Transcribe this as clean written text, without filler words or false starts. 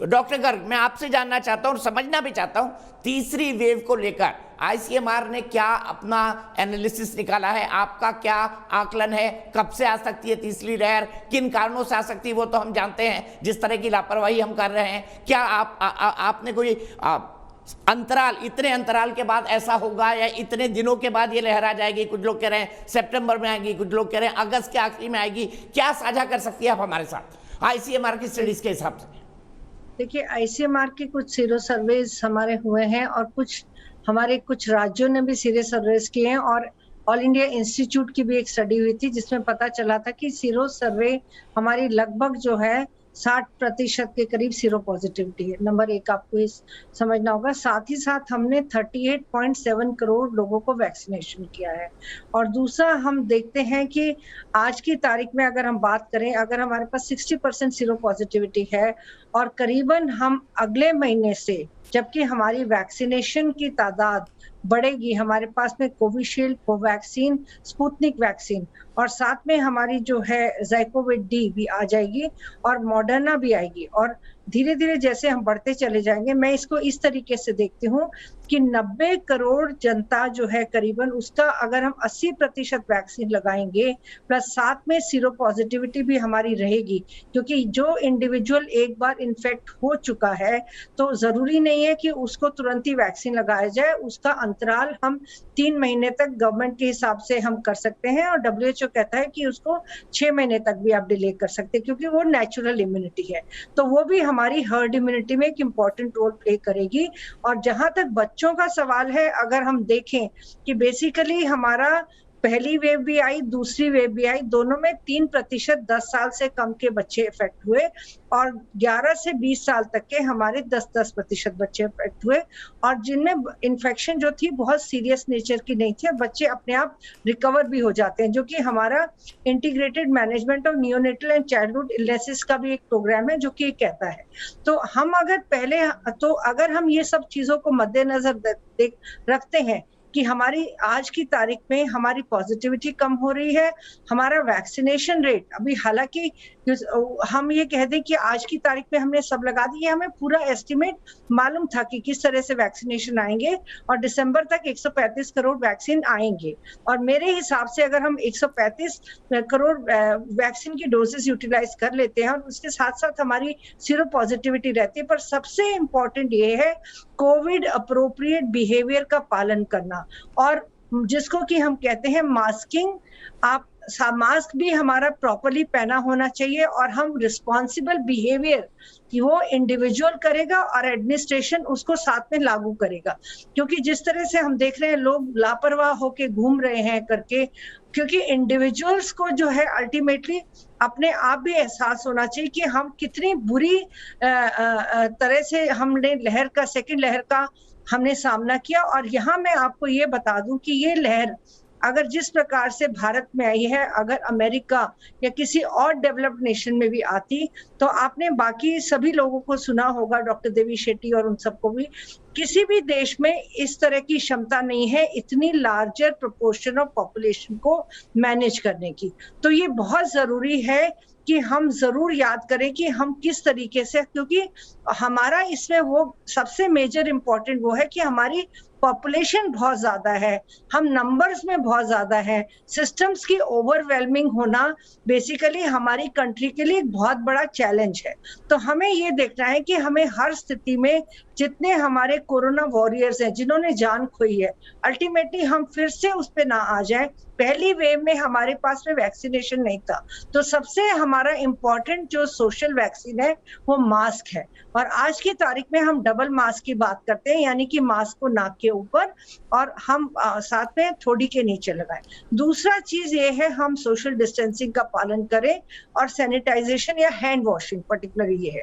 Doctor Garg, मैं आपसे जानना चाहता हूं और समझना भी चाहता हूं, तीसरी वेव को लेकर आईसीएमआर ने क्या अपना एनालिसिस निकाला है? आपका क्या आकलन है? कब से आ सकती है तीसरी लहर? किन कारणों से आ सकती है वो तो हम जानते हैं, जिस तरह की लापरवाही हम कर रहे हैं। क्या आपने कोई अंतराल, इतने अंतराल के बाद ऐसा होगा या इतने दिनों के बाद ये लहर आ जाएगी? कुछ लोग कह रहे हैं सितंबर में आएगी, कुछ लोग कह रहे हैं अगस्त के आखिरी में आएगी। क्या साझा कर सकती है आप हमारे साथ आईसीएमआर की स्टडीज के हिसाब से? देखिए, आईसीएमआर के कुछ सीरो सर्वेज हमारे हुए हैं और हमारे कुछ राज्यों ने भी सीरो सर्वेज किए हैं, और ऑल इंडिया इंस्टीट्यूट की भी एक स्टडी हुई थी जिसमें पता चला था कि सीरो सर्वे हमारी लगभग जो है 60% के करीब सीरो पॉजिटिविटी है। नंबर एक आपको ये समझना होगा। साथ ही साथ हमने 38.7 करोड़ लोगों को वैक्सीनेशन किया है। और दूसरा, हम देखते हैं कि आज की तारीख में अगर हम बात करें, अगर हमारे पास 60% सीरो पॉजिटिविटी है और करीबन हम अगले महीने से, जबकि हमारी वैक्सीनेशन की तादाद बढ़ेगी, हमारे पास में कोविशील्ड, कोवैक्सीन, स्पुतनिक वैक्सीन और साथ में हमारी जो है ज़ाइकोविड डी भी आ जाएगी और मॉडर्ना भी आएगी, और धीरे धीरे जैसे हम बढ़ते चले जाएंगे, मैं इसको इस तरीके से देखती हूँ कि 90 करोड़ जनता जो है करीबन, उसका अगर हम 80% वैक्सीन लगाएंगे प्लस साथ में सीरो पॉजिटिविटी भी हमारी रहेगी, क्योंकि जो इंडिविजुअल एक बार इन्फेक्ट हो चुका है तो जरूरी नहीं है कि उसको तुरंत ही वैक्सीन लगाया जाए। उसका अंतराल हम 3 महीने तक गवर्नमेंट के हिसाब से हम कर सकते हैं, और WHO कहता है कि उसको 6 महीने तक भी आप डिले कर सकते हैं, क्योंकि वो नेचुरल इम्यूनिटी है। तो वो भी हमारी हर्ड इम्यूनिटी में एक इम्पॉर्टेंट रोल प्ले करेगी। और जहां तक बच्चों का सवाल है, अगर हम देखें कि बेसिकली हमारा पहली वेव भी आई, दूसरी वेव भी आई, दोनों में 3% 10 साल से कम के बच्चे इफेक्ट हुए, और 11 से 20 साल तक के हमारे 10% बच्चे इफेक्ट हुए, और जिनमें इन्फेक्शन जो थी बहुत सीरियस नेचर की नहीं थी, बच्चे अपने आप रिकवर भी हो जाते हैं, जो कि हमारा integrated management of neonatal and childhood illnesses का भी एक प्रोग्राम है जो कि कहता है। तो हम अगर हम ये सब चीजों को मद्देनजर रखते हैं कि हमारी आज की तारीख में हमारी पॉजिटिविटी कम हो रही है, हमारा वैक्सीनेशन रेट अभी, हालांकि हम ये कह दें कि आज की तारीख में हमने सब लगा दी है, हमें पूरा एस्टिमेट मालूम था कि किस तरह से वैक्सीनेशन आएंगे, और दिसंबर तक 135 करोड़ वैक्सीन आएंगे। और मेरे हिसाब से अगर हम 135 करोड़ वैक्सीन की डोजेस यूटिलाइज कर लेते हैं और उसके साथ साथ हमारी सीरो पॉजिटिविटी रहती है, पर सबसे इम्पोर्टेंट ये है कोविड अप्रोप्रिएट बिहेवियर का पालन करना, और जिसको कि हम कहते हैं मास्किंग। मास्क भी हमारा प्रॉपर्ली पहना होना चाहिए, और हम रिस्पॉन्सिबल बिहेवियर कि वो इंडिविजुअल करेगा और एडमिनिस्ट्रेशन उसको साथ में लागू करेगा। क्योंकि जिस तरह से हम देख रहे हैं लोग लापरवाह होके घूम रहे हैं करके, क्योंकि इंडिविजुअल्स को जो है अल्टीमेटली अपने आप भी एहसास होना चाहिए कि हम कितनी बुरी तरह से हमने सेकेंड लहर का हमने सामना किया। और यहाँ मैं आपको ये बता दूं कि ये लहर अगर जिस प्रकार से भारत में आई है, अगर अमेरिका या किसी और डेवलप्ड नेशन में भी आती, तो आपने बाकी सभी लोगों को सुना होगा, डॉक्टर देवी शेट्टी और उन सबको भी, किसी भी देश में इस तरह की क्षमता नहीं है इतनी लार्जर प्रोपोर्शन ऑफ पॉपुलेशन को मैनेज करने की। तो ये बहुत जरूरी है कि हम जरूर याद करें कि हम किस तरीके से, क्योंकि हमारा इसमें वो सबसे मेजर इम्पोर्टेंट वो है कि हमारी पॉपुलेशन बहुत ज्यादा है, हम नंबर्स में बहुत ज्यादा है, सिस्टम्स की ओवरवेलमिंग होना बेसिकली हमारी कंट्री के लिए एक बहुत बड़ा चैलेंज है। तो हमें ये देखना है कि हमें हर स्थिति में जितने हमारे कोरोना वॉरियर्स हैं जिन्होंने जान खोई है, अल्टीमेटली हम फिर से उस पे ना आ जाए। पहली वेव में हमारे पास में वैक्सीनेशन नहीं था, तो सबसे हमारा इम्पोर्टेंट जो सोशल वैक्सीन है वो मास्क है, और आज की तारीख में हम डबल मास्क की बात करते हैं, यानी कि मास्क को नाक के ऊपर और हम साथ में थोड़ी के नीचे लगाएं। दूसरा चीज ये है हम सोशल डिस्टेंसिंग का पालन करें, और सैनिटाइजेशन या हैंड वॉशिंग पर्टिकुलरली ये है।